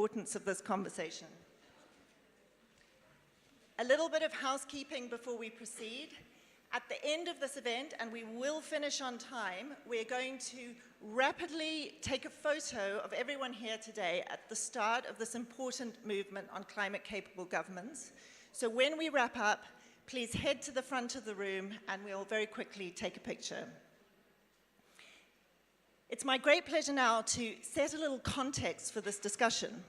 importance of this conversation. A little bit of housekeeping before we proceed. At the end of this event, and we will finish on time, we're going to rapidly take a photo of everyone here today at the start of this important movement on climate-capable governments. So when we wrap up, please head to the front of the room and we'll very quickly take a picture. It's my great pleasure now to set a little context for this discussion.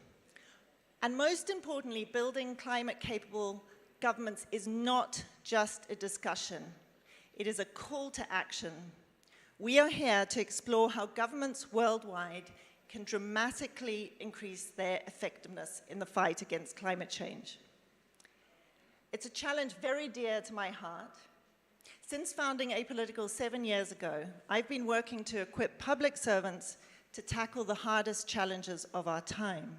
And most importantly, building climate-capable governments is not just a discussion. It is a call to action. We are here to explore how governments worldwide can dramatically increase their effectiveness in the fight against climate change. It's a challenge very dear to my heart. Since founding Apolitical 7 years ago, I've been working to equip public servants to tackle the hardest challenges of our time.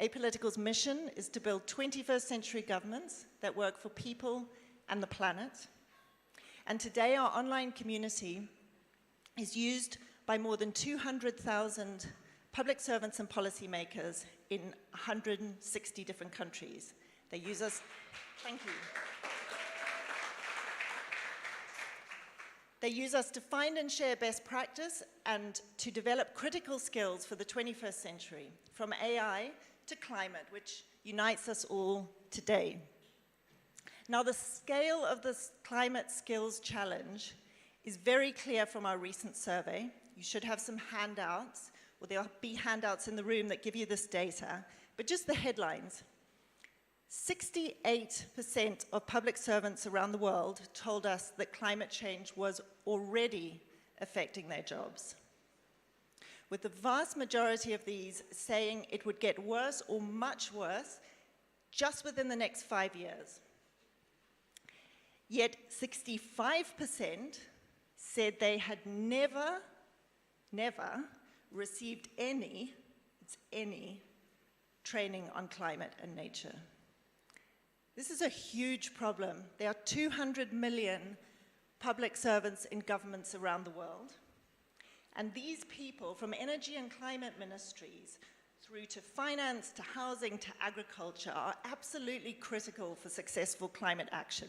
Apolitical's mission is to build 21st century governments that work for people and the planet. And today our online community is used by more than 200,000 public servants and policymakers in 160 different countries. They use us, thank you. They use us to find and share best practice and to develop critical skills for the 21st century, from AI to climate, which unites us all today. Now, the scale of this climate skills challenge is very clear from our recent survey. You should have some handouts, or there'll be handouts in the room that give you this data, but just the headlines. 68% of public servants around the world told us that climate change was already affecting their jobs, with the vast majority of these saying it would get worse or much worse just within the next 5 years. Yet 65% said they had never received any training on climate and nature. This is a huge problem. There are 200 million public servants in governments around the world. And these people, from energy and climate ministries, through to finance, to housing, to agriculture, are absolutely critical for successful climate action.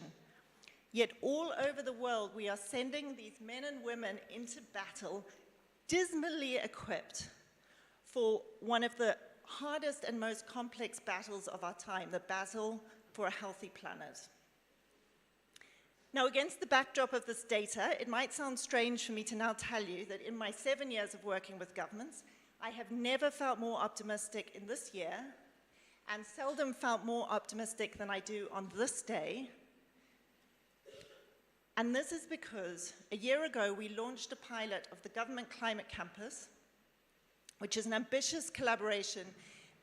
Yet all over the world, we are sending these men and women into battle, dismally equipped for one of the hardest and most complex battles of our time, the battle for a healthy planet. Now, against the backdrop of this data, it might sound strange for me to now tell you that in my 7 years of working with governments, I have never felt more optimistic in this year, and seldom felt more optimistic than I do on this day. And this is because a year ago, we launched a pilot of the Government Climate Campus, which is an ambitious collaboration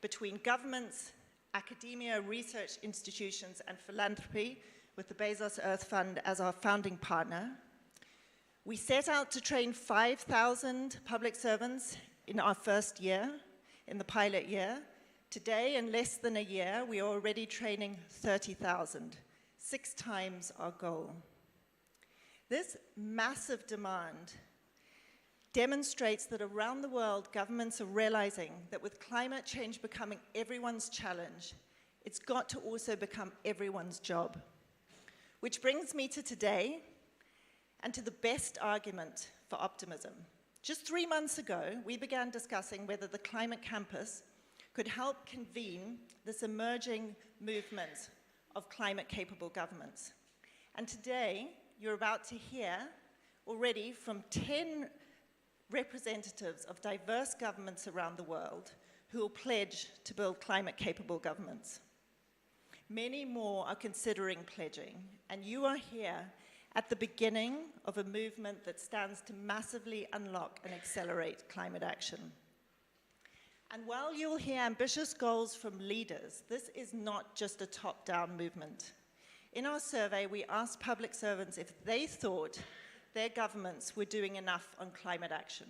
between governments, academia, research institutions, and philanthropy, with the Bezos Earth Fund as our founding partner. We set out to train 5,000 public servants in our first year, in the pilot year. Today, in less than a year, we are already training 30,000, 6 times our goal. This massive demand demonstrates that around the world, governments are realizing that with climate change becoming everyone's challenge, it's got to also become everyone's job. Which brings me to today and to the best argument for optimism. Just 3 months ago, we began discussing whether the Climate Campus could help convene this emerging movement of climate-capable governments. And today, you're about to hear already from 10 representatives of diverse governments around the world who will pledge to build climate-capable governments. Many more are considering pledging, and you are here at the beginning of a movement that stands to massively unlock and accelerate climate action. And while you'll hear ambitious goals from leaders, this is not just a top-down movement. In our survey, we asked public servants if they thought their governments were doing enough on climate action.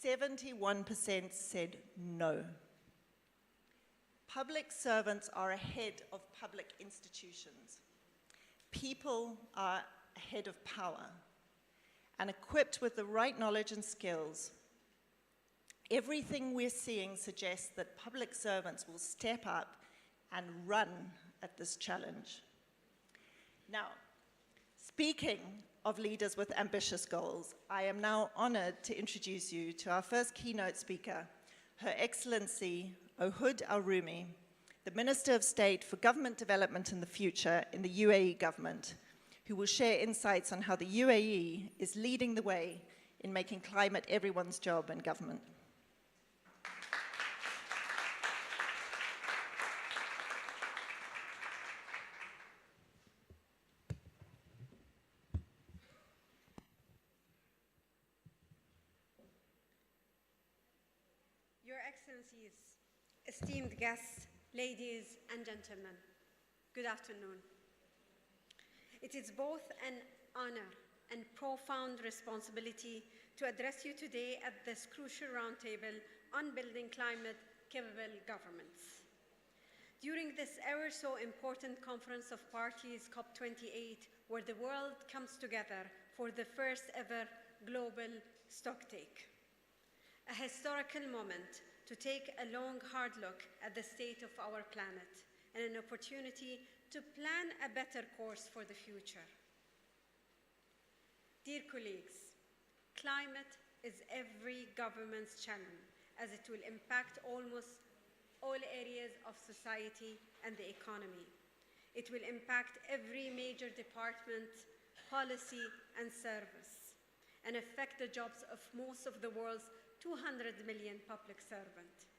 71% said no. Public servants are ahead of public institutions. People are ahead of power. And equipped with the right knowledge and skills, everything we're seeing suggests that public servants will step up and run at this challenge. Now, speaking of leaders with ambitious goals, I am now honored to introduce you to our first keynote speaker, Her Excellency Ohud Al-Rumi, the Minister of State for Government Development and the Future in the UAE government, who will share insights on how the UAE is leading the way in making climate everyone's job in government. Your Excellencies, esteemed guests, ladies and gentlemen, good afternoon. It is both an honor and profound responsibility to address you today at this crucial roundtable on building climate-capable governments. During this ever-so-important Conference of Parties, COP28, where the world comes together for the first-ever global stocktake. A historical moment to take a long, hard look at the state of our planet and an opportunity to plan a better course for the future. Dear colleagues, climate is every government's challenge, as it will impact almost all areas of society and the economy. It will impact every major department, policy, and service, and affect the jobs of most of the world's 200 million public servants.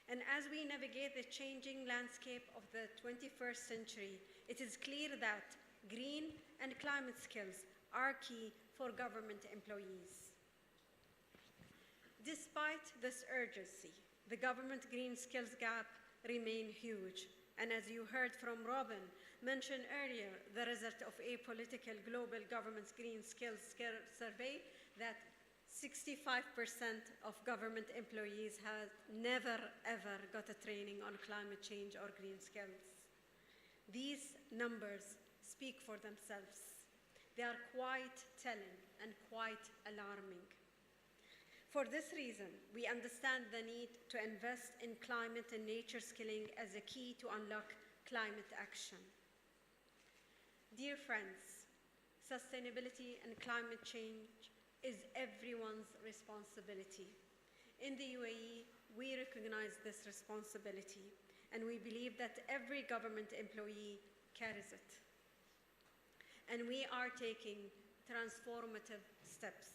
And as we navigate the changing landscape of the 21st century, it is clear that green and climate skills are key for government employees. Despite this urgency, the government green skills gap remains huge. And as you heard from Robin mention earlier, the result of a political global government's green skills survey that 65% of government employees have never, ever got a training on climate change or green skills. These numbers speak for themselves. They are quite telling and quite alarming. For this reason, we understand the need to invest in climate and nature skilling as a key to unlock climate action. Dear friends, sustainability and climate change is everyone's responsibility. In the UAE, we recognize this responsibility, and we believe that every government employee carries it. And we are taking transformative steps.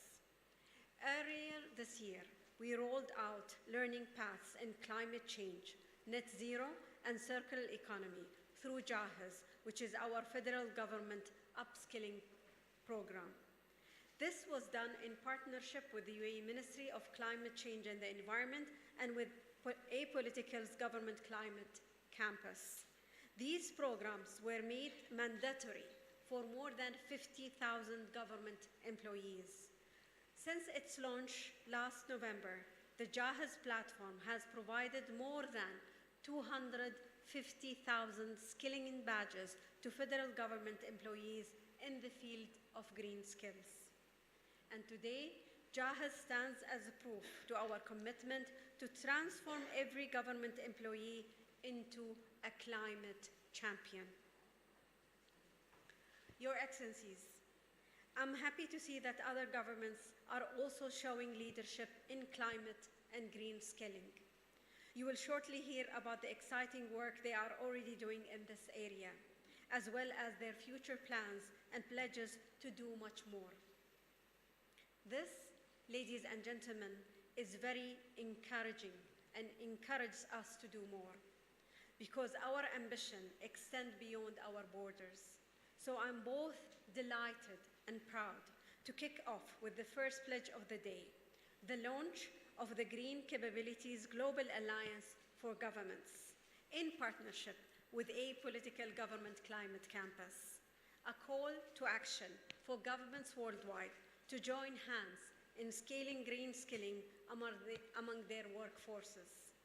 Earlier this year, we rolled out learning paths in climate change, net zero, and circular economy through JAHAZ, which is our federal government upskilling program. This was done in partnership with the UAE Ministry of Climate Change and the Environment and with Apolitical's Government Climate Campus. These programs were made mandatory for more than 50,000 government employees. Since its launch last November, the JAHAZ platform has provided more than 250,000 skilling badges to federal government employees in the field of green skills. And today, JAHAZ stands as a proof to our commitment to transform every government employee into a climate champion. Your Excellencies, I'm happy to see that other governments are also showing leadership in climate and green skilling. You will shortly hear about the exciting work they are already doing in this area, as well as their future plans and pledges to do much more. This, ladies and gentlemen, is very encouraging and encourages us to do more, because our ambition extends beyond our borders. So I'm both delighted and proud to kick off with the first pledge of the day, the launch of the Green Capabilities Global Alliance for Governments, in partnership with Apolitical Government Climate Campus, a call to action for governments worldwide to join hands in scaling green skilling among their workforces.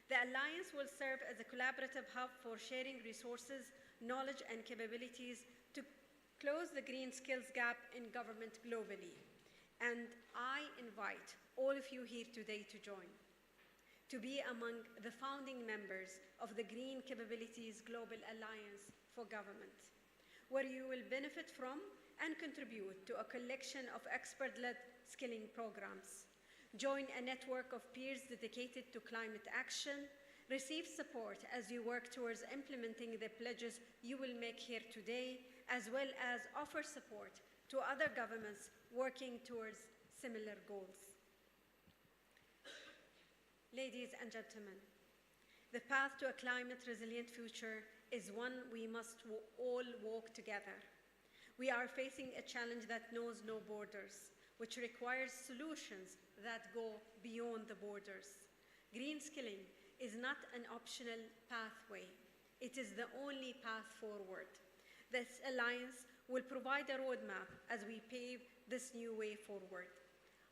The Alliance will serve as a collaborative hub for sharing resources, knowledge, and capabilities to close the green skills gap in government globally. And I invite all of you here today to join, to be among the founding members of the Green Capabilities Global Alliance for Government, where you will benefit from and contribute to a collection of expert-led skilling programs. Join a network of peers dedicated to climate action. Receive support as you work towards implementing the pledges you will make here today, as well as offer support to other governments working towards similar goals. Ladies and gentlemen, the path to a climate-resilient future is one we must all walk together. We are facing a challenge that knows no borders, which requires solutions that go beyond the borders. Green skilling is not an optional pathway. It is the only path forward. This alliance will provide a roadmap as we pave this new way forward.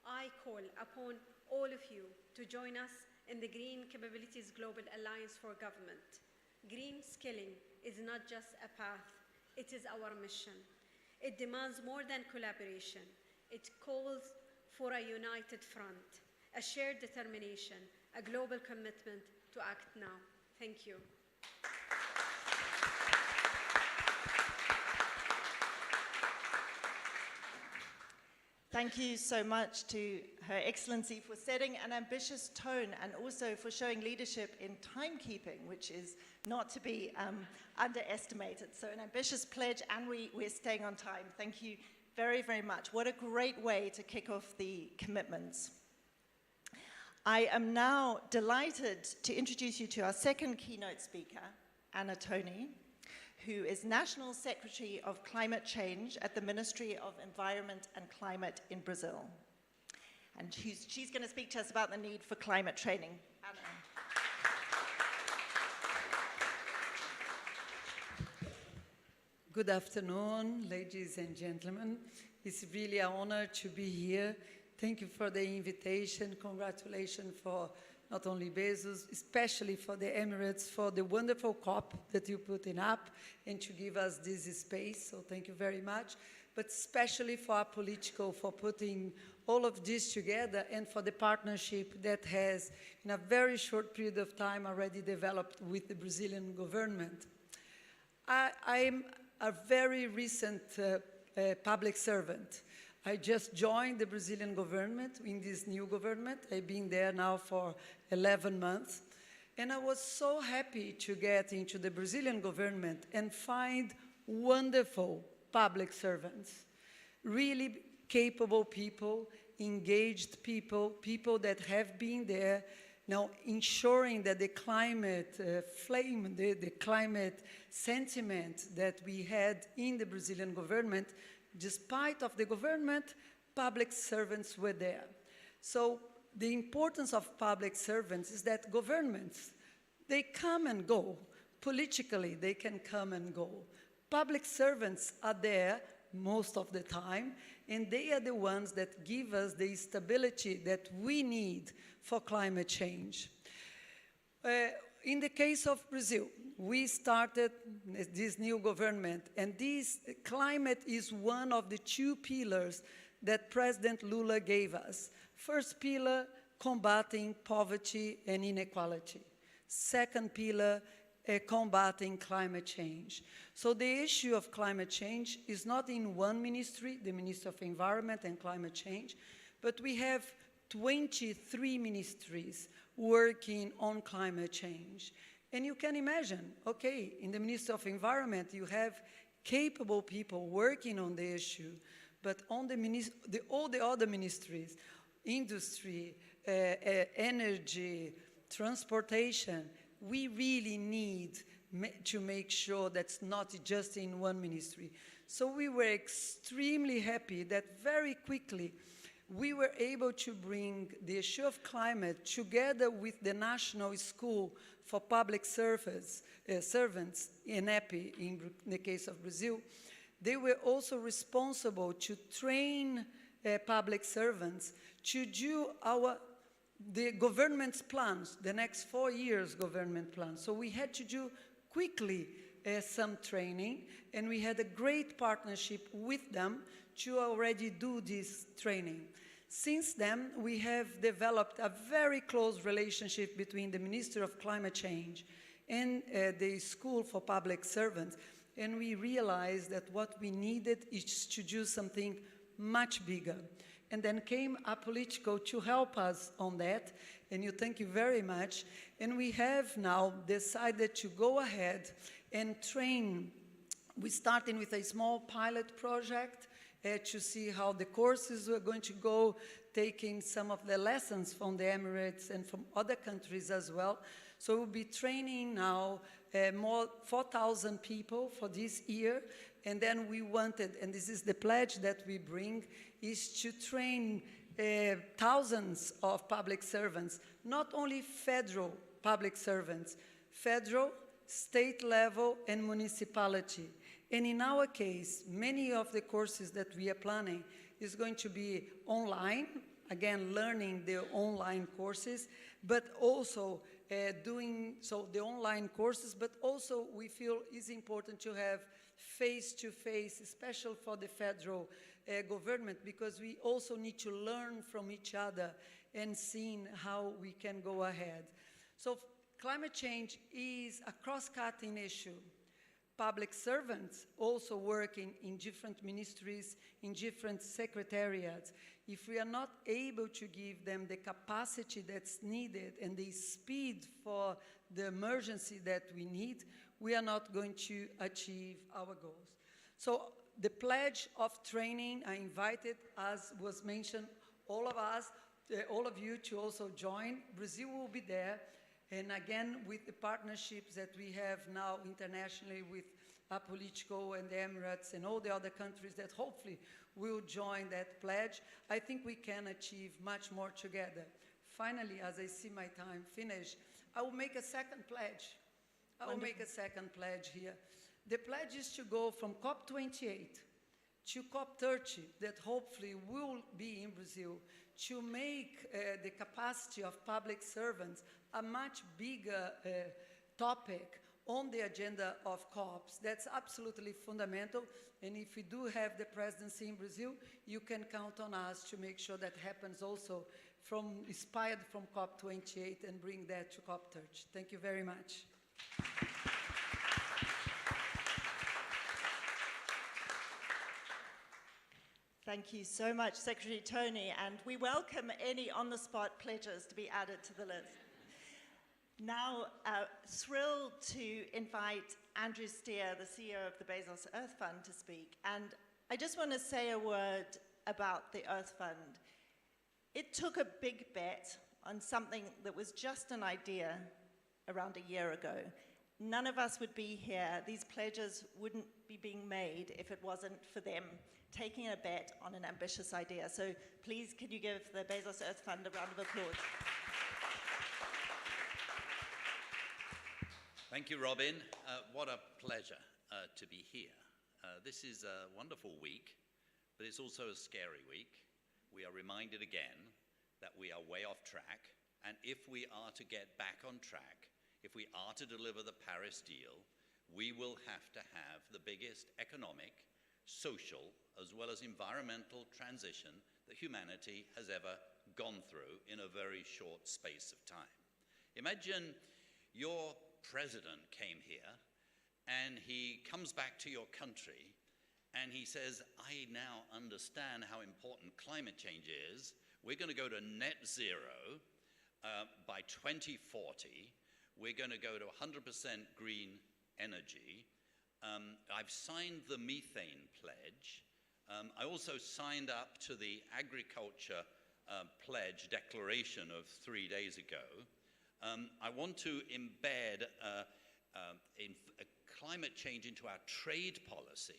I call upon all of you to join us in the Green Capabilities Global Alliance for Government. Green skilling is not just a path, it is our mission. It demands more than collaboration. It calls for a united front, a shared determination, a global commitment to act now. Thank you. Thank you so much to Her Excellency for setting an ambitious tone and also for showing leadership in timekeeping, which is not to be underestimated. So an ambitious pledge, and we're staying on time. Thank you very, very much. What a great way to kick off the commitments. I am now delighted to introduce you to our second keynote speaker, Anna Tony, who is National Secretary of Climate Change at the Ministry of Environment and Climate in Brazil. And she's going to speak to us about the need for climate training. Anna. Good afternoon, ladies and gentlemen. It's really an honor to be here. Thank you for the invitation. Congratulations for not only Bezos, especially for the Emirates, for the wonderful COP that you put up and to give us this space. So thank you very much. But especially for our political, for putting all of this together, and for the partnership that has, in a very short period of time, already developed with the Brazilian government. I'm a very recent public servant. I just joined the Brazilian government, in this new government. I've been there now for 11 months. And I was so happy to get into the Brazilian government and find wonderful public servants, really capable people, engaged people, people that have been there, now ensuring that the climate flame, the climate sentiment that we had in the Brazilian government, despite of the government, public servants were there. So the importance of public servants is that governments, they come and go. Politically, they can come and go. Public servants are there most of the time, and they are the ones that give us the stability that we need for climate change. In the case of Brazil, we started this new government, and this climate is one of the two pillars that President Lula gave us. First pillar, combating poverty and inequality. Second pillar, combating climate change. So the issue of climate change is not in one ministry, the Ministry of Environment and Climate Change, but we have 23 ministries working on climate change. And you can imagine, okay, in the Ministry of Environment, you have capable people working on the issue, but on all the other ministries, industry, energy, transportation, we really need to make sure that's not just in one ministry. So we were extremely happy that very quickly we were able to bring the issue of climate together with the National School for Public Servants, in EPI, in the case of Brazil. They were also responsible to train public servants to do the government's plans, the next 4 years government plans. So we had to do quickly some training, and we had a great partnership with them to already do this training. Since then, we have developed a very close relationship between the Minister of Climate Change and the School for Public Servants, and we realized that what we needed is to do something much bigger. And then came Apolitico to help us on that, and thank you very much. And we have now decided to go ahead and train. We started with a small pilot project to see how the courses were going to go, taking some of the lessons from the Emirates and from other countries as well. So we'll be training now more 4,000 people for this year. And then we wanted, and this is the pledge that we bring, is to train thousands of public servants, not only federal public servants, federal, state level, and municipality. And in our case, many of the courses that we are planning is going to be online, again, learning the online courses, but also doing the online courses, but also we feel it's important to have face-to-face, especially for the federal government, because we also need to learn from each other and seeing how we can go ahead. So climate change is a cross-cutting issue. Public servants also working in different ministries, in different secretariats. If we are not able to give them the capacity that's needed and the speed for the emergency that we need, we are not going to achieve our goals. So the pledge of training, I invited, as was mentioned, all of us, all of you to also join. Brazil will be there. And again, with the partnerships that we have now internationally with Apolitico and the Emirates and all the other countries that hopefully will join that pledge, I think we can achieve much more together. Finally, as I see my time finish, I will make a second pledge. I will make a second pledge here. The pledge is to go from COP28 to COP30, that hopefully will be in Brazil, to make the capacity of public servants a much bigger topic on the agenda of COPs. That's absolutely fundamental, and if we do have the presidency in Brazil, you can count on us to make sure that happens also inspired from COP28 and bring that to COP30. Thank you very much. Thank you so much, Secretary Tony, and we welcome any on-the-spot pledges to be added to the list. Now, thrilled to invite Andrew Steer, the CEO of the Bezos Earth Fund, to speak. And I just want to say a word about the Earth Fund. It took a big bet on something that was just an idea around a year ago. None of us would be here. These pledges wouldn't be being made if it wasn't for them taking a bet on an ambitious idea. So please, can you give the Bezos Earth Fund a round of applause? Thank you, Robin. What a pleasure to be here. This is a wonderful week, but it's also a scary week. We are reminded again that we are way off track, and if we are to get back on track, if we are to deliver the Paris deal, we will have to have the biggest economic, social, as well as environmental transition that humanity has ever gone through in a very short space of time. Imagine your president came here and he comes back to your country and he says, I now understand how important climate change is. We're going to go to net zero by 2040. We're going to go to 100% green energy. I've signed the methane pledge. I also signed up to the agriculture pledge declaration of 3 days ago. I want to embed climate change into our trade policy.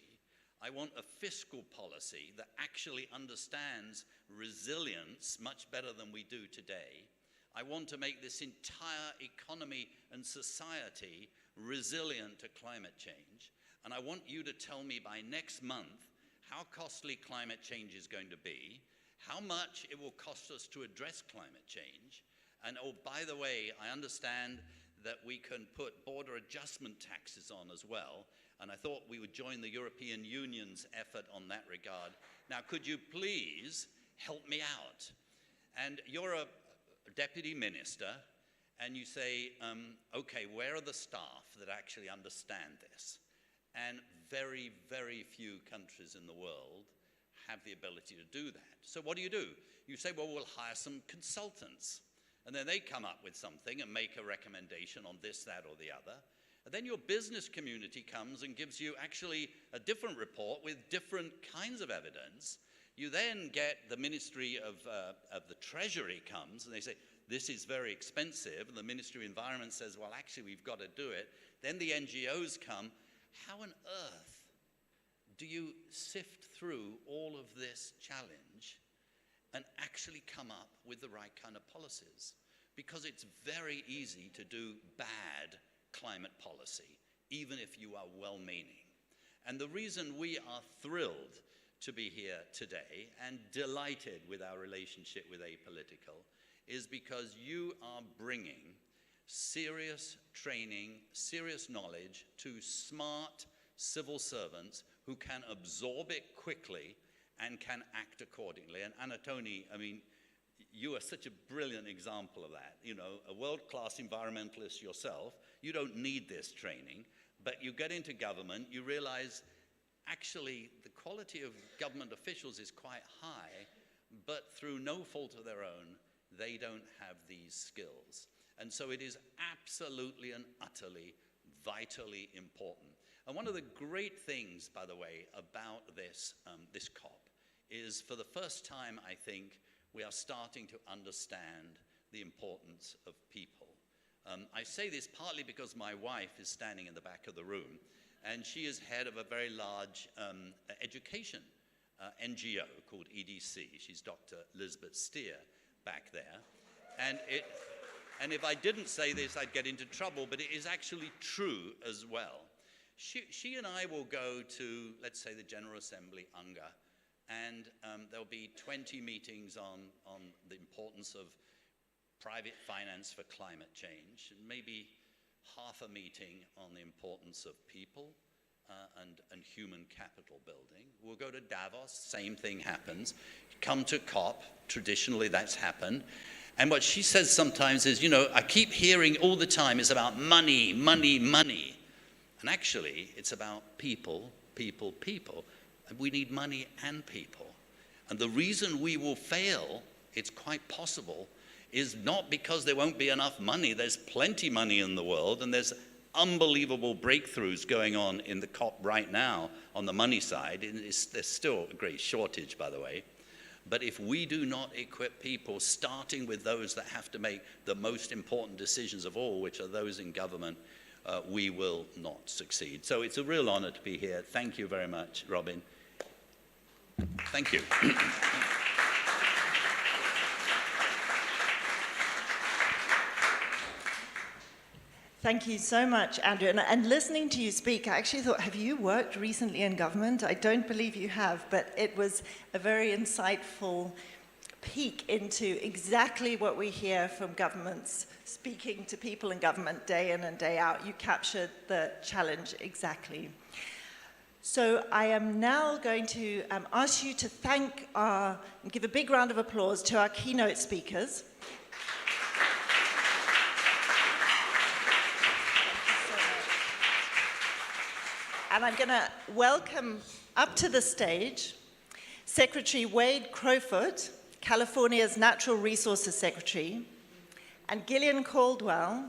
I want a fiscal policy that actually understands resilience much better than we do today. I want to make this entire economy and society resilient to climate change. And I want you to tell me by next month how costly climate change is going to be, how much it will cost us to address climate change. And oh, by the way, I understand that we can put border adjustment taxes on as well. And I thought we would join the European Union's effort on that regard. Now, could you please help me out? And you're a deputy minister, and you say, okay, where are the staff that actually understand this? And very, very few countries in the world have the ability to do that. So what do? You say, well, we'll hire some consultants. And then they come up with something and make a recommendation on this, that, or the other. And then your business community comes and gives you actually a different report with different kinds of evidence. You then get the Ministry of the Treasury comes and they say, this is very expensive. And the Ministry of Environment says, well, actually, we've got to do it. Then the NGOs come. How on earth do you sift through all of this challenge and actually come up with the right kind of policies? Because it's very easy to do bad climate policy, even if you are well-meaning. And the reason we are thrilled to be here today and delighted with our relationship with Apolitical is because you are bringing serious training, serious knowledge to smart civil servants who can absorb it quickly and can act accordingly. And Anatoni, I mean, you are such a brilliant example of that. You know, a world-class environmentalist yourself, you don't need this training, but you get into government, you realize actually the quality of government officials is quite high, but through no fault of their own, they don't have these skills. And so it is absolutely and utterly, vitally important. And one of the great things, by the way, about this COP is for the first time, I think, we are starting to understand the importance of people. I say this partly because my wife is standing in the back of the room, and she is head of a very large education NGO called EDC. She's Dr. Elizabeth Steer back there. And if I didn't say this, I'd get into trouble, but it is actually true as well. She and I will go to, let's say, the General Assembly, UNGA, and there'll be 20 meetings on the importance of private finance for climate change, and maybe half a meeting on the importance of people and human capital building. We'll go to Davos, same thing happens. Come to COP, traditionally that's happened. And what she says sometimes is, you know, I keep hearing all the time it's about money, money, money. And actually, it's about people, people, people. And we need money and people. And the reason we will fail, it's quite possible, is not because there won't be enough money. There's plenty money in the world, and there's unbelievable breakthroughs going on in the COP right now on the money side. There's still a great shortage, by the way. But if we do not equip people, starting with those that have to make the most important decisions of all, which are those in government, we will not succeed. So it's a real honor to be here. Thank you very much, Robin. Thank you. Thank you so much, Andrew. And listening to you speak, I actually thought, have you worked recently in government? I don't believe you have, but it was a very insightful peek into exactly what we hear from governments speaking to people in government day in and day out. You captured the challenge exactly. So I am now going to ask you to thank and give a big round of applause to our keynote speakers. And I'm going to welcome up to the stage Secretary Wade Crowfoot, California's Natural Resources Secretary, and Gillian Caldwell,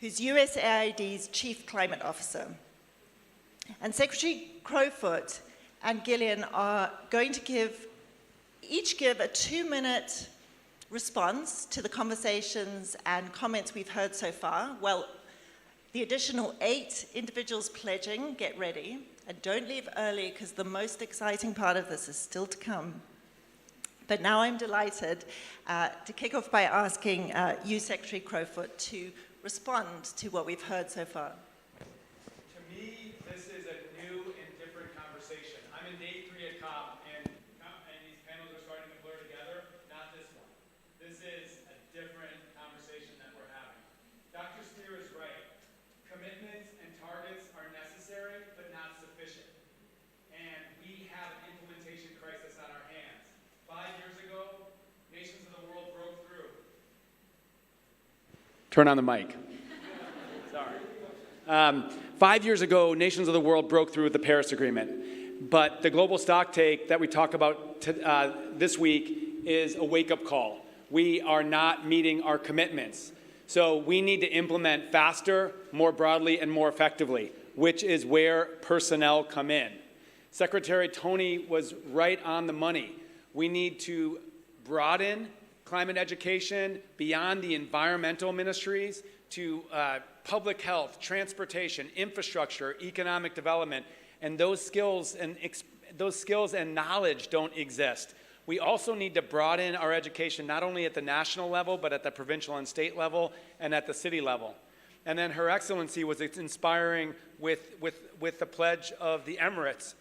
who's USAID's Chief Climate Officer. And Secretary Crowfoot and Gillian are going to each give a 2-minute response to the conversations and comments we've heard so far. Well, the additional 8 individuals pledging, get ready, and don't leave early because the most exciting part of this is still to come. But now I'm delighted to kick off by asking you, Secretary Crowfoot, to respond to what we've heard so far. To me, this is a new and different conversation. I'm in day 3 at COP, and these panels are starting to blur together. Not this one. This is a different conversation that we're having. Dr. Steer Turn on the mic. Sorry. 5 years ago, nations of the world broke through with the Paris Agreement. But the global stocktake that we talk about this week is a wake-up call. We are not meeting our commitments. So we need to implement faster, more broadly, and more effectively, which is where personnel come in. Secretary Tony was right on the money. We need to broaden climate education beyond the environmental ministries to public health, transportation, infrastructure, economic development, and those skills and knowledge don't exist. We also need to broaden our education not only at the national level, but at the provincial and state level and at the city level. And then Her Excellency was inspiring with the pledge of the Emirates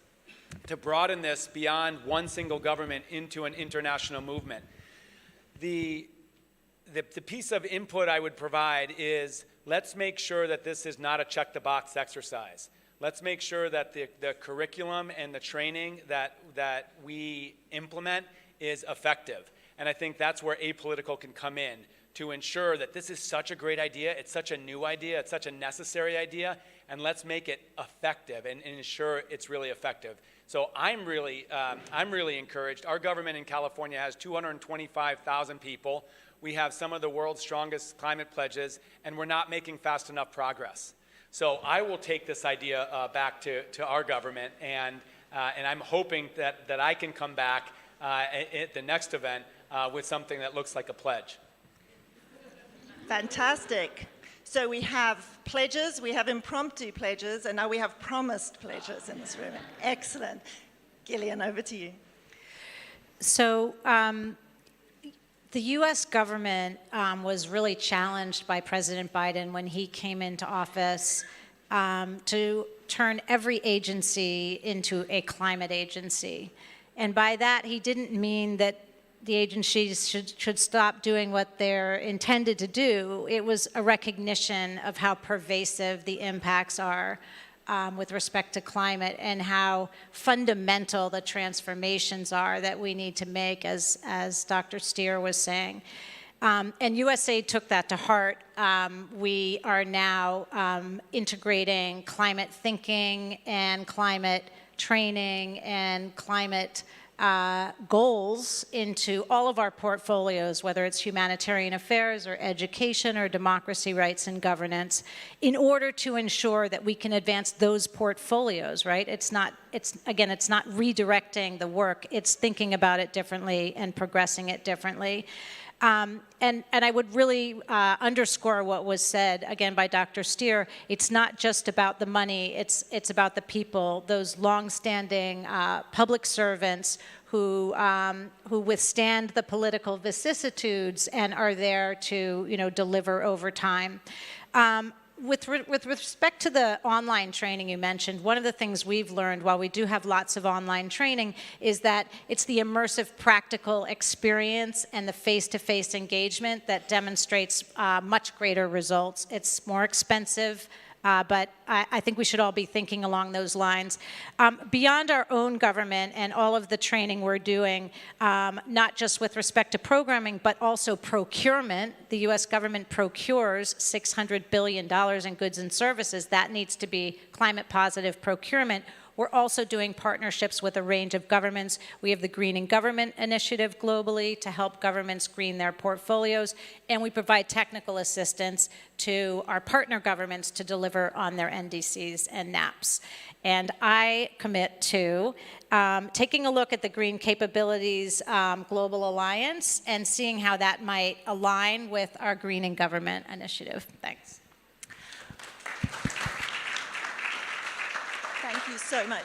to broaden this beyond one single government into an international movement. The piece of input I would provide is, let's make sure that this is not a check-the-box exercise. Let's make sure that the curriculum and the training that we implement is effective. And I think that's where apolitical can come in, to ensure that this is such a great idea, it's such a new idea, it's such a necessary idea, and let's make it effective and ensure it's really effective. So I'm really encouraged. Our government in California has 225,000 people. We have some of the world's strongest climate pledges, and we're not making fast enough progress. So I will take this idea back to our government, and I'm hoping that I can come back at the next event with something that looks like a pledge. Fantastic. So we have pledges, we have impromptu pledges, and now we have promised pledges in this room. Excellent. Gillian, over to you. So the U.S. government was really challenged by President Biden when he came into office to turn every agency into a climate agency. And by that, he didn't mean that the agencies should stop doing what they're intended to do. It was a recognition of how pervasive the impacts are with respect to climate and how fundamental the transformations are that we need to make, as Dr. Steer was saying. And USAID took that to heart. We are now integrating climate thinking and climate training and climate goals into all of our portfolios, whether it's humanitarian affairs or education or democracy, rights, and governance, in order to ensure that we can advance those portfolios, right? It's not redirecting the work, it's thinking about it differently and progressing it differently. And I would really underscore what was said, again, by Dr. Steer. It's not just about the money, it's about the people, those long-standing public servants who withstand the political vicissitudes and are there to, deliver over time. With respect to the online training you mentioned, one of the things we've learned while we do have lots of online training is that it's the immersive practical experience and the face-to-face engagement that demonstrates much greater results. It's more expensive, but I think we should all be thinking along those lines. Beyond our own government and all of the training we're doing, not just with respect to programming, but also procurement. The U.S. government procures $600 billion in goods and services. That needs to be climate positive procurement. We're also doing partnerships with a range of governments. We have the Greening Government Initiative globally to help governments green their portfolios, and we provide technical assistance to our partner governments to deliver on their NDCs and NAPs. And I commit to taking a look at the Green Capabilities Global Alliance and seeing how that might align with our Greening Government Initiative. Thanks. Thank you so much.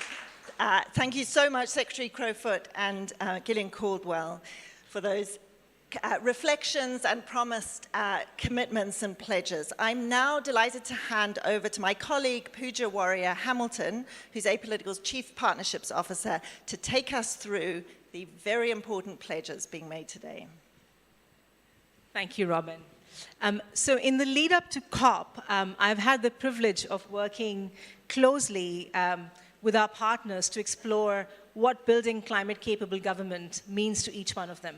Thank you so much, Secretary Crowfoot and Gillian Caldwell, for those reflections and promised commitments and pledges. I'm now delighted to hand over to my colleague, Pooja Warrior Hamilton, who's Apolitical's Chief Partnerships Officer, to take us through the very important pledges being made today. Thank you, Robin. So in the lead up to COP, I've had the privilege of working closely with our partners to explore what building climate-capable government means to each one of them.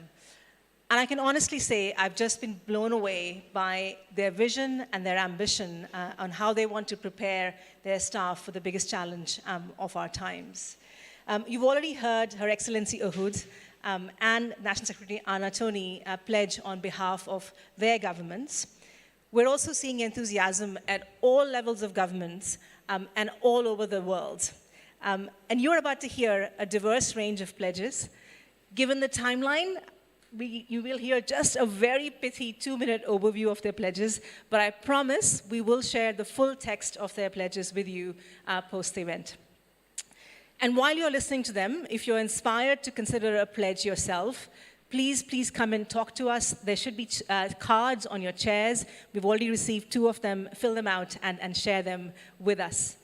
And I can honestly say I've just been blown away by their vision and their ambition on how they want to prepare their staff for the biggest challenge of our times. You've already heard Her Excellency Uhud and National Secretary Anna Tony pledge on behalf of their governments. We're also seeing enthusiasm at all levels of governments and all over the world. And you're about to hear a diverse range of pledges. Given the timeline, you will hear just a very pithy 2-minute overview of their pledges, but I promise we will share the full text of their pledges with you post the event. And while you're listening to them, if you're inspired to consider a pledge yourself, please come and talk to us. There should be cards on your chairs. We've already received 2 of them. Fill them out and share them with us.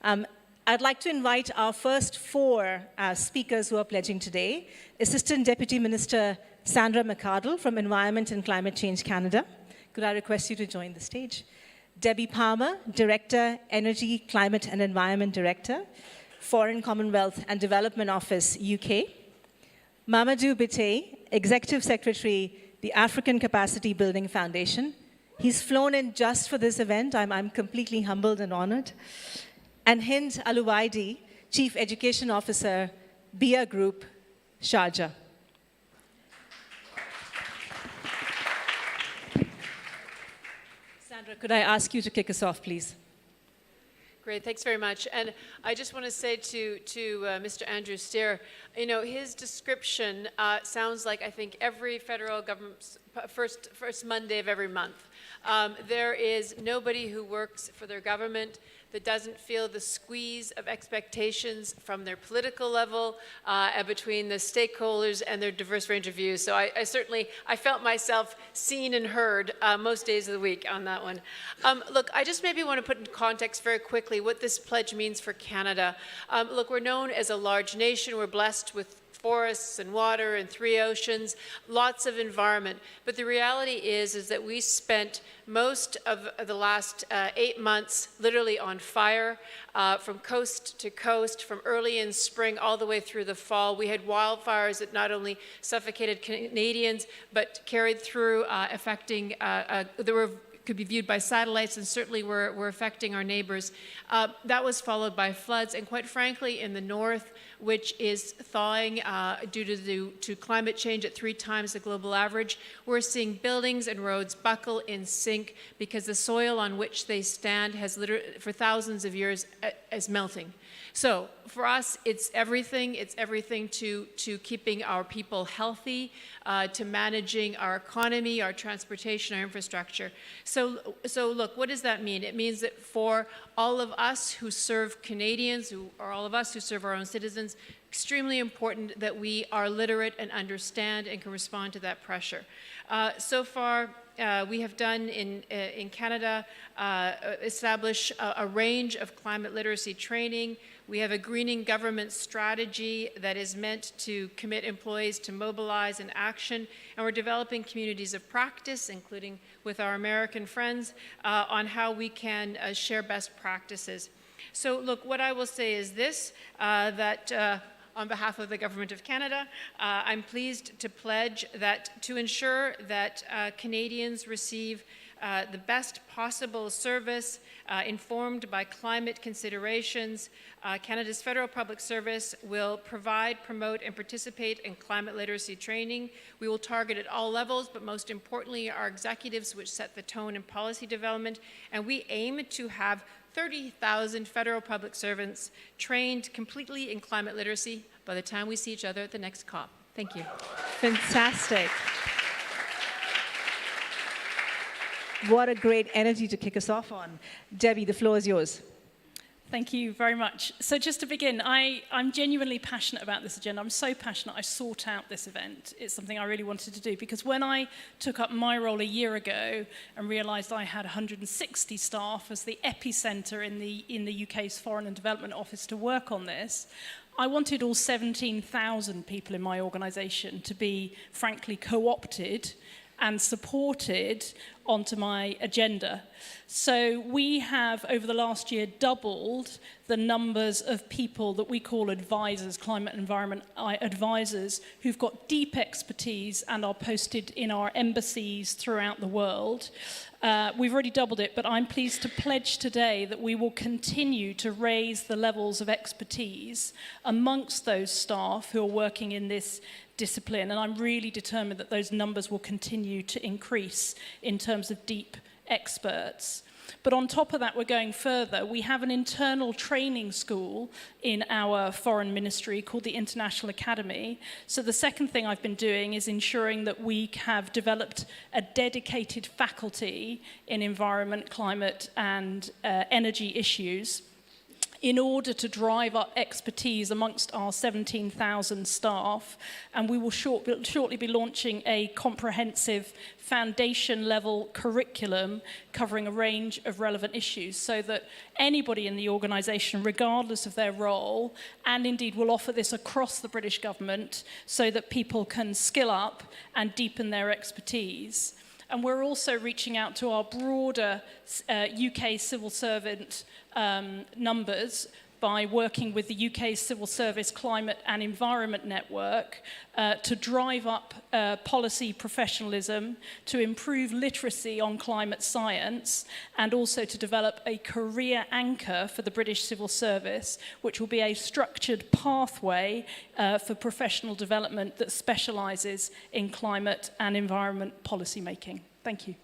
I'd like to invite our first 4 speakers who are pledging today. Assistant Deputy Minister Sandra McArdle from Environment and Climate Change Canada. Could I request you to join the stage? Debbie Palmer, Director, Energy, Climate and Environment Director, Foreign Commonwealth and Development Office, UK. Mamadou Biteye, Executive Secretary, the African Capacity Building Foundation. He's flown in just for this event. I'm completely humbled and honored. And Hind Aluwaidi, Chief Education Officer, BIA Group, Sharjah. Sandra, could I ask you to kick us off, please? Great, thanks very much. And I just want to say to Mr. Andrew Steer, you know, his description sounds like, I think, every federal government's first Monday of every month. There is nobody who works for their government that doesn't feel the squeeze of expectations from their political level and between the stakeholders and their diverse range of views. So I felt myself seen and heard most days of the week on that one. Look, I just maybe want to put in context very quickly what this pledge means for Canada. Look, we're known as a large nation. We're blessed with forests and water and 3 oceans, lots of environment. But the reality is that we spent most of the last 8 months literally on fire, from coast to coast, from early in spring all the way through the fall. We had wildfires that not only suffocated Canadians, but carried through, affecting, could be viewed by satellites and certainly were affecting our neighbors. That was followed by floods, and quite frankly, in the north, which is thawing due to climate change at 3 times the global average, we're seeing buildings and roads buckle in sink because the soil on which they stand has literally, for thousands of years, is melting. So for us, it's everything. It's everything to keeping our people healthy, to managing our economy, our transportation, our infrastructure. So look, what does that mean? It means that for all of us who serve Canadians, or all of us who serve our own citizens, extremely important that we are literate and understand and can respond to that pressure. So far, we have done in Canada establish a range of climate literacy training. We have a greening government strategy that is meant to commit employees to mobilize and action, and we're developing communities of practice, including with our American friends, on how we can share best practices. So look, what I will say is this, that on behalf of the Government of Canada, I'm pleased to pledge that to ensure that Canadians receive the best possible service informed by climate considerations. Canada's Federal Public Service will provide, promote, and participate in climate literacy training. We will target at all levels, but most importantly, our executives, which set the tone in policy development, and we aim to have 30,000 federal public servants trained completely in climate literacy by the time we see each other at the next COP. Thank you. Fantastic. What a great energy to kick us off on. Debbie, the floor is yours. Thank you very much. So just to begin, I'm genuinely passionate about this agenda. I'm so passionate I sought out this event. It's something I really wanted to do because when I took up my role a year ago and realised I had 160 staff as the epicenter in the UK's Foreign and Development Office to work on this, I wanted all 17,000 people in my organisation to be, frankly, co-opted and supported onto my agenda. So we have, over the last year, doubled the numbers of people that we call advisors, climate and environment advisors, who've got deep expertise and are posted in our embassies throughout the world. We've already doubled it, but I'm pleased to pledge today that we will continue to raise the levels of expertise amongst those staff who are working in this discipline, and I'm really determined that those numbers will continue to increase in terms of deep experts. But on top of that, we're going further. We have an internal training school in our foreign ministry called the International Academy. So the second thing I've been doing is ensuring that we have developed a dedicated faculty in environment, climate, and energy issues in order to drive up expertise amongst our 17,000 staff. And we will shortly be launching a comprehensive foundation-level curriculum covering a range of relevant issues so that anybody in the organisation, regardless of their role, and indeed we'll offer this across the British government so that people can skill up and deepen their expertise. And we're also reaching out to our broader UK civil servant numbers by working with the UK Civil Service Climate and Environment Network to drive up policy professionalism, to improve literacy on climate science, and also to develop a career anchor for the British Civil Service, which will be a structured pathway for professional development that specialises in climate and environment policy making. Thank you.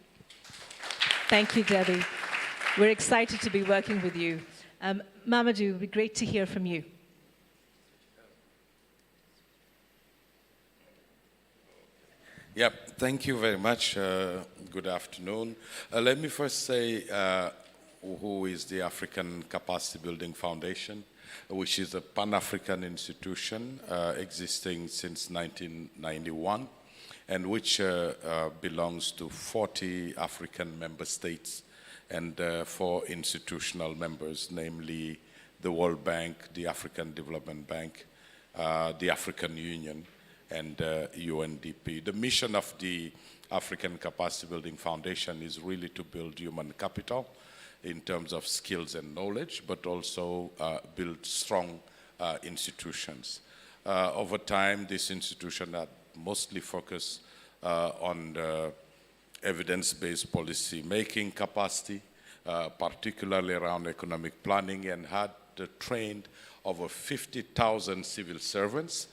Thank you, Debbie. We're excited to be working with you. Mamadou, it would be great to hear from you. Yep, thank you very much. Good afternoon. Let me first say who is the African Capacity Building Foundation, which is a Pan-African institution existing since 1991, and which belongs to 40 African member states and 4 institutional members, namely the World Bank, the African Development Bank, the African Union, and UNDP. The mission of the African Capacity Building Foundation is really to build human capital in terms of skills and knowledge, but also build strong institutions. Over time, this institution had mostly focused on the evidence-based policy making capacity, particularly around economic planning, and had trained over 50,000 civil servants.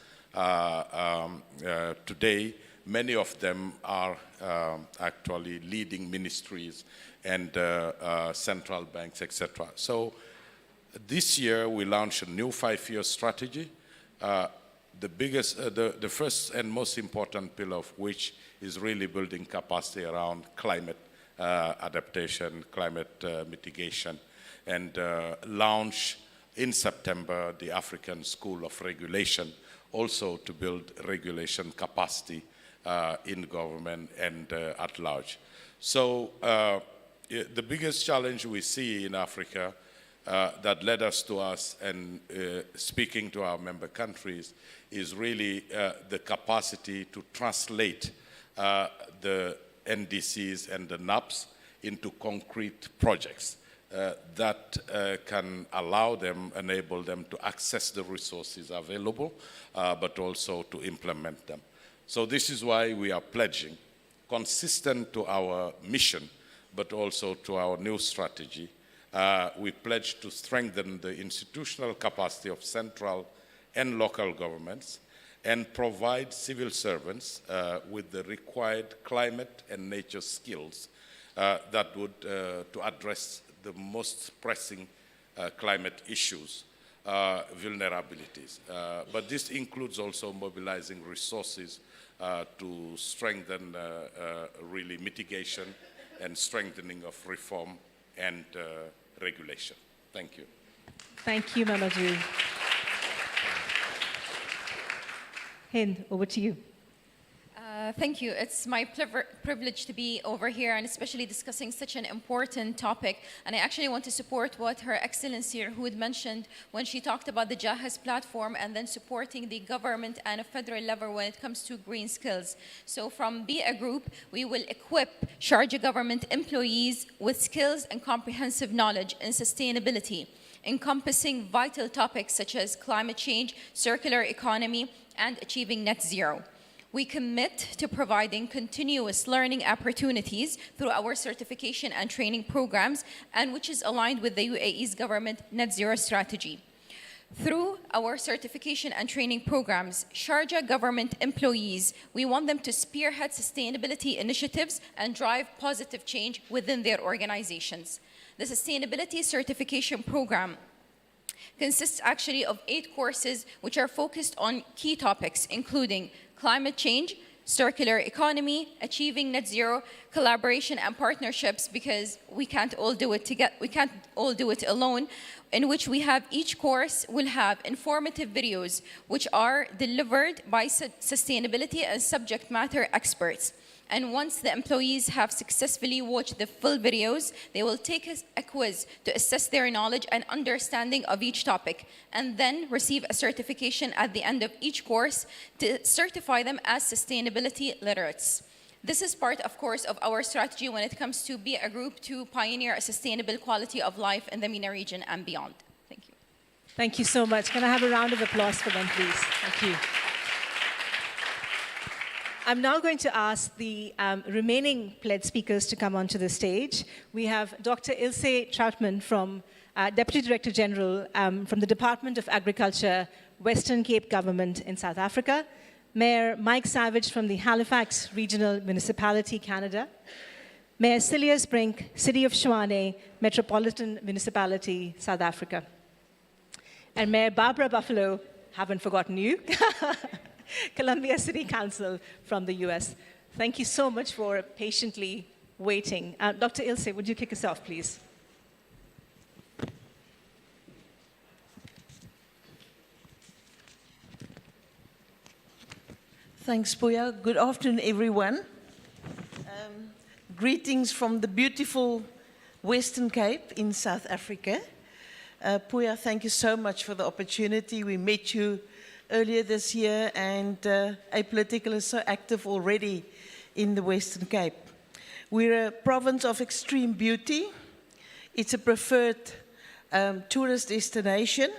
Today, many of them are actually leading ministries and central banks, etc. So this year, we launched a new 5-year strategy. The first and most important pillar of which is really building capacity around climate adaptation, climate mitigation, and launch in September the African School of Regulation, also to build regulation capacity in government and at large. So the biggest challenge we see in Africa that led us to us and speaking to our member countries is really the capacity to translate the NDCs and the NAPs into concrete projects that can enable them to access the resources available, but also to implement them. So this is why we are pledging, consistent to our mission, but also to our new strategy, we pledge to strengthen the institutional capacity of central and local governments and provide civil servants with the required climate and nature skills that would to address the most pressing climate issues, vulnerabilities. But this includes also mobilizing resources to strengthen really mitigation and strengthening of reform and regulation. Thank you. Thank you, Mamadou. Hind, over to you. Thank you. It's my privilege to be over here and especially discussing such an important topic. And I actually want to support what Her Excellency Ruhud mentioned when she talked about the Jahez platform and then supporting the government and a federal level when it comes to green skills. So from Be a Group, we will equip Sharjah government employees with skills and comprehensive knowledge in sustainability, encompassing vital topics such as climate change, circular economy, and achieving net zero. We commit to providing continuous learning opportunities through our certification and training programs, and which is aligned with the UAE's government net zero strategy. Through our certification and training programs, Sharjah government employees, we want them to spearhead sustainability initiatives and drive positive change within their organizations. The sustainability certification program consists actually of 8 courses which are focused on key topics, including climate change, circular economy, achieving net zero, collaboration and partnerships, because we can't all do it together, we can't all do it alone, in which we have each course will have informative videos which are delivered by sustainability and subject matter experts. And once the employees have successfully watched the full videos, they will take a quiz to assess their knowledge and understanding of each topic, and then receive a certification at the end of each course to certify them as sustainability literates. This is part, of course, of our strategy when it comes to Be a Group to pioneer a sustainable quality of life in the MENA region and beyond. Thank you. Thank you so much. Can I have a round of applause for them, please? Thank you. I'm now going to ask the remaining pledged speakers to come onto the stage. We have Dr. Ilse Troutman, from Deputy Director General from the Department of Agriculture, Western Cape Government in South Africa. Mayor Mike Savage from the Halifax Regional Municipality, Canada. Mayor Celia Sprink, City of Tshwane, Metropolitan Municipality, South Africa. And Mayor Barbara Buffalo, haven't forgotten you, Columbia City Council from the US. Thank you so much for patiently waiting. Dr. Ilse, would you kick us off, please? Thanks, Puya. Good afternoon, everyone. Greetings from the beautiful Western Cape in South Africa. Puya, thank you so much for the opportunity. We met you earlier this year, and Apolitical is so active already in the Western Cape. We're a province of extreme beauty. It's a preferred tourist destination,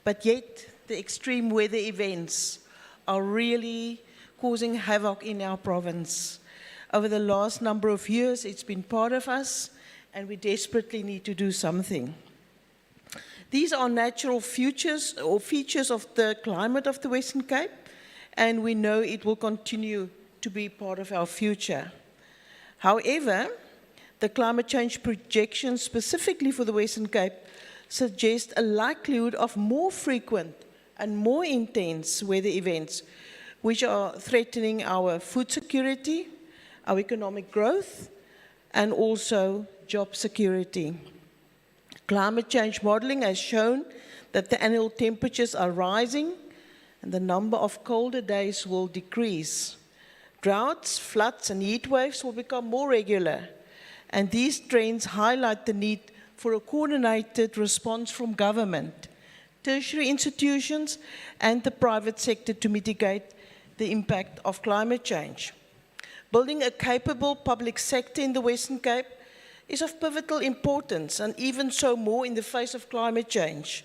but yet the extreme weather events are really causing havoc in our province. Over the last number of years, it's been part of us, and we desperately need to do something. These are natural features of the climate of the Western Cape, and we know it will continue to be part of our future. However, the climate change projections specifically for the Western Cape suggest a likelihood of more frequent and more intense weather events, which are threatening our food security, our economic growth, and also job security. Climate change modeling has shown that the annual temperatures are rising and the number of colder days will decrease. Droughts, floods, and heat waves will become more regular, and these trends highlight the need for a coordinated response from government, tertiary institutions, and the private sector to mitigate the impact of climate change. Building a capable public sector in the Western Cape is of pivotal importance, and even so more in the face of climate change,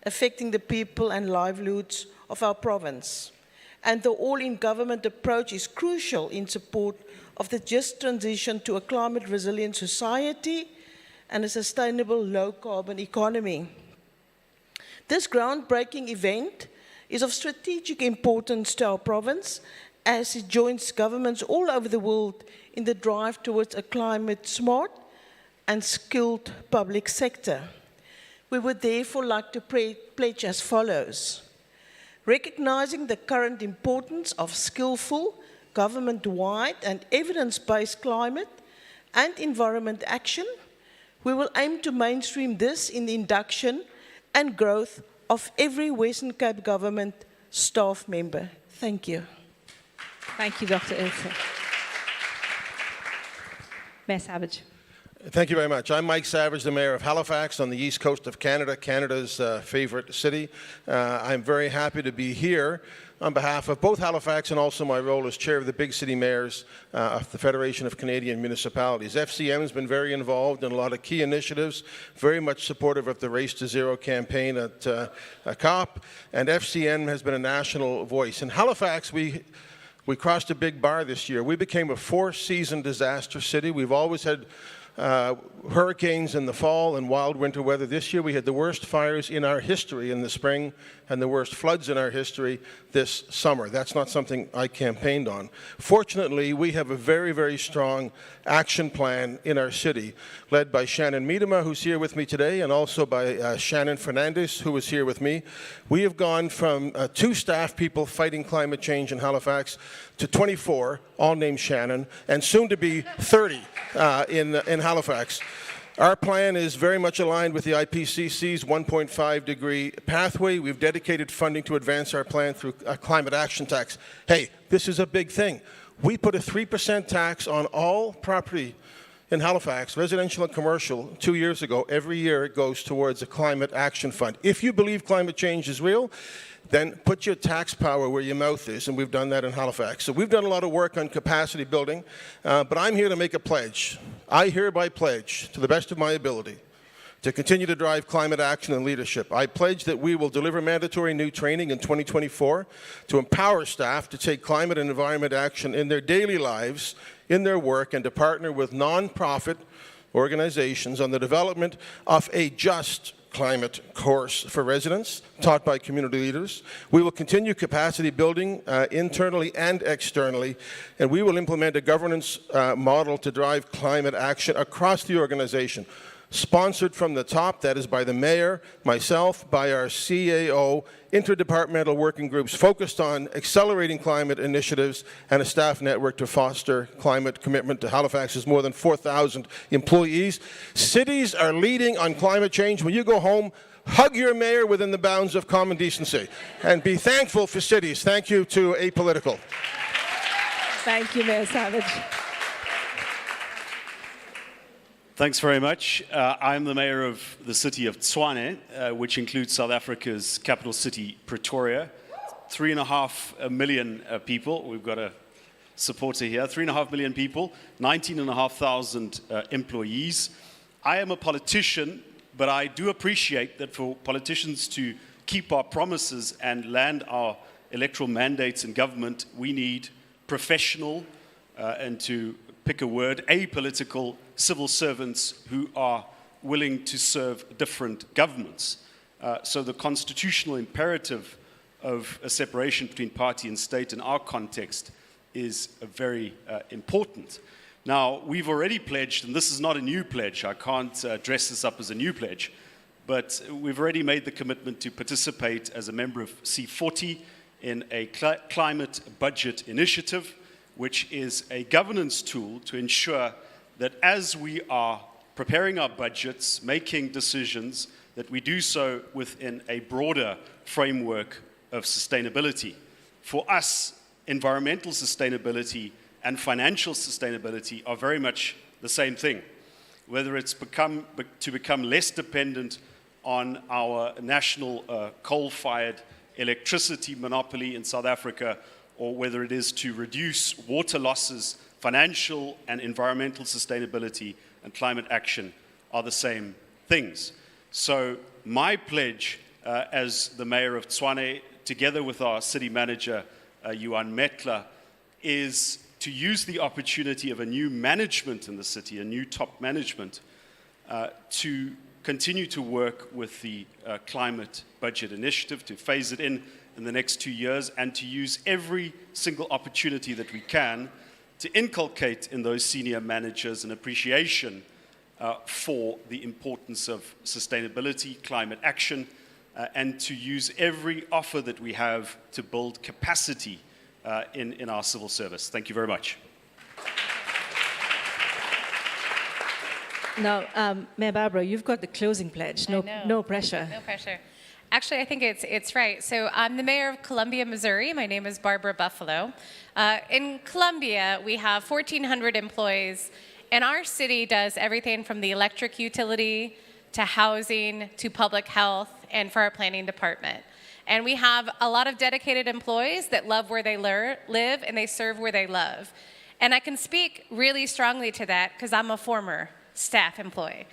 affecting the people and livelihoods of our province. And the all-in-government approach is crucial in support of the just transition to a climate-resilient society and a sustainable low-carbon economy. This groundbreaking event is of strategic importance to our province as it joins governments all over the world in the drive towards a climate-smart and skilled public sector. We would therefore like to pledge as follows. Recognizing the current importance of skillful, government-wide and evidence-based climate and environment action, we will aim to mainstream this in the induction and growth of every Western Cape government staff member. Thank you. Thank you, Dr. Ilse. Mayor Savage. Thank you very much. I'm Mike Savage, the Mayor of Halifax on the east coast of Canada, Canada's favorite city. I'm very happy to be here on behalf of both Halifax and also my role as Chair of the Big City Mayors of the Federation of Canadian Municipalities. FCM has been very involved in a lot of key initiatives, very much supportive of the Race to Zero campaign at COP, and FCM has been a national voice. In Halifax, we crossed a big bar this year. We became a four-season disaster city. We've always had hurricanes in the fall and wild winter weather. This year we had the worst fires in our history in the spring and the worst floods in our history this summer. That's not something I campaigned on. Fortunately, we have a very, very strong action plan in our city, led by Shannon Miedema, who's here with me today, and also by Shannon Fernandez, who is here with me. We have gone from 2 staff people fighting climate change in Halifax to 24, all named Shannon, and soon to be 30 in Halifax. Our plan is very much aligned with the IPCC's 1.5 degree pathway. We've dedicated funding to advance our plan through a climate action tax. Hey, this is a big thing. We put a 3% tax on all property in Halifax, residential and commercial, 2 years ago. Every year it goes towards a climate action fund. If you believe climate change is real, then put your tax power where your mouth is, and we've done that in Halifax. So we've done a lot of work on capacity building, but I'm here to make a pledge. I hereby pledge, to the best of my ability, to continue to drive climate action and leadership. I pledge that we will deliver mandatory new training in 2024 to empower staff to take climate and environment action in their daily lives, in their work, and to partner with non-profit organizations on the development of a just climate course for residents taught by community leaders. We will continue capacity building internally and externally, and we will implement a governance model to drive climate action across the organization. Sponsored from the top, that is by the mayor, myself, by our CAO, interdepartmental working groups focused on accelerating climate initiatives and a staff network to foster climate commitment to Halifax's more than 4,000 employees. Cities are leading on climate change. When you go home, hug your mayor within the bounds of common decency and be thankful for cities. Thank you to Apolitical. Thank you, Mayor Savage. Thanks very much. I'm the mayor of the city of Tshwane, which includes South Africa's capital city, Pretoria. 3.5 million people. We've got a supporter here. 3.5 million people, 19,500 employees. I am a politician, but I do appreciate that for politicians to keep our promises and land our electoral mandates in government, we need professional and, to pick a word, apolitical civil servants who are willing to serve different governments. So the constitutional imperative of a separation between party and state in our context is very important. Now, we've already pledged, and this is not a new pledge, I can't dress this up as a new pledge, but we've already made the commitment to participate as a member of C40 in a climate budget initiative, which is a governance tool to ensure that as we are preparing our budgets, making decisions, that we do so within a broader framework of sustainability. For us, environmental sustainability and financial sustainability are very much the same thing. Whether it's to become less dependent on our national coal-fired electricity monopoly in South Africa, or whether it is to reduce water losses, financial and environmental sustainability and climate action are the same things. So my pledge as the mayor of Tshwane, together with our city manager, Johan Metler, is to use the opportunity of a new management in the city, a new top management, to continue to work with the climate budget initiative, to phase it in the next 2 years, and to use every single opportunity that we can to inculcate in those senior managers an appreciation for the importance of sustainability, climate action, and to use every offer that we have to build capacity in our civil service. Thank you very much. Now, Mayor Barbara, you've got the closing pledge. No pressure. No pressure. Actually, I think it's right. So I'm the mayor of Columbia, Missouri. My name is Barbara Buffalo. In Columbia, we have 1,400 employees, and our city does everything from the electric utility to housing to public health and for our planning department. And we have a lot of dedicated employees that love where they live and they serve where they love. And I can speak really strongly to that because I'm a former staff employee.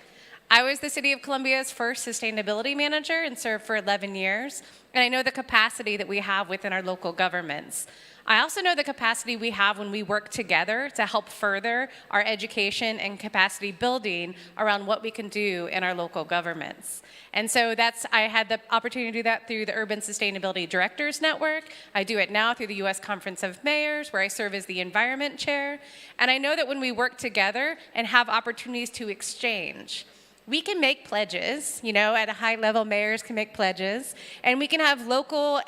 I was the City of Columbia's first sustainability manager and served for 11 years. And I know the capacity that we have within our local governments. I also know the capacity we have when we work together to help further our education and capacity building around what we can do in our local governments. And so I had the opportunity to do that through the Urban Sustainability Directors Network. I do it now through the U.S. Conference of Mayors, where I serve as the Environment Chair. And I know that when we work together and have opportunities to exchange, we can make pledges, at a high level, mayors can make pledges, and we can have local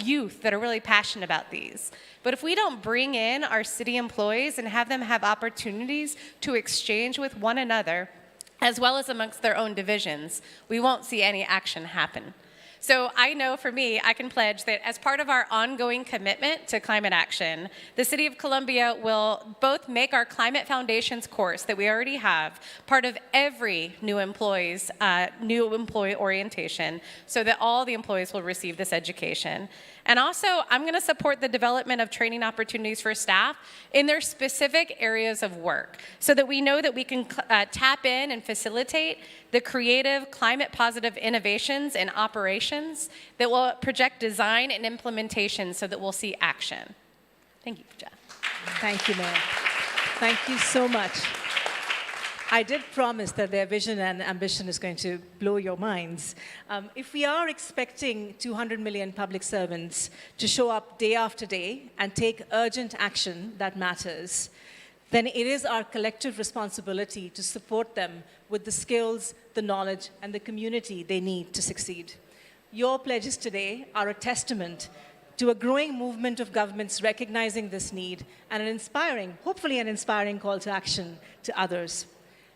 youth that are really passionate about these. But if we don't bring in our city employees and have them have opportunities to exchange with one another, as well as amongst their own divisions, we won't see any action happen. So I know for me, I can pledge that as part of our ongoing commitment to climate action, the City of Columbia will both make our Climate Foundations course that we already have part of every new employee orientation so that all the employees will receive this education. And also, I'm going to support the development of training opportunities for staff in their specific areas of work so that we know that we can tap in and facilitate the creative, climate-positive innovations and operations that will project design and implementation so that we'll see action. Thank you, Jeff. Thank you, Mayor. Thank you so much. I did promise that their vision and ambition is going to blow your minds. If we are expecting 200 million public servants to show up day after day and take urgent action that matters, then it is our collective responsibility to support them with the skills, the knowledge, and the community they need to succeed. Your pledges today are a testament to a growing movement of governments recognizing this need and hopefully an inspiring call to action to others.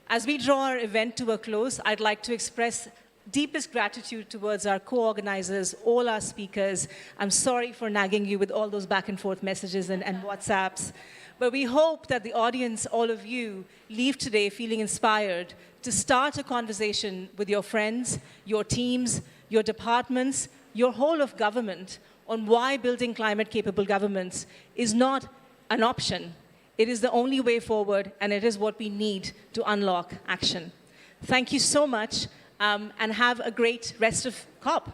As we draw our event to a close, I'd like to express deepest gratitude towards our co-organizers, all our speakers. I'm sorry for nagging you with all those back and forth messages and WhatsApps. But we hope that the audience, all of you, leave today feeling inspired to start a conversation with your friends, your teams, your departments, your whole of government on why building climate-capable governments is not an option. It is the only way forward, and it is what we need to unlock action. Thank you so much, and have a great rest of COP.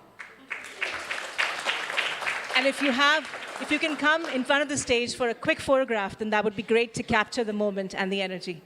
And if you can come in front of the stage for a quick photograph, then that would be great to capture the moment and the energy.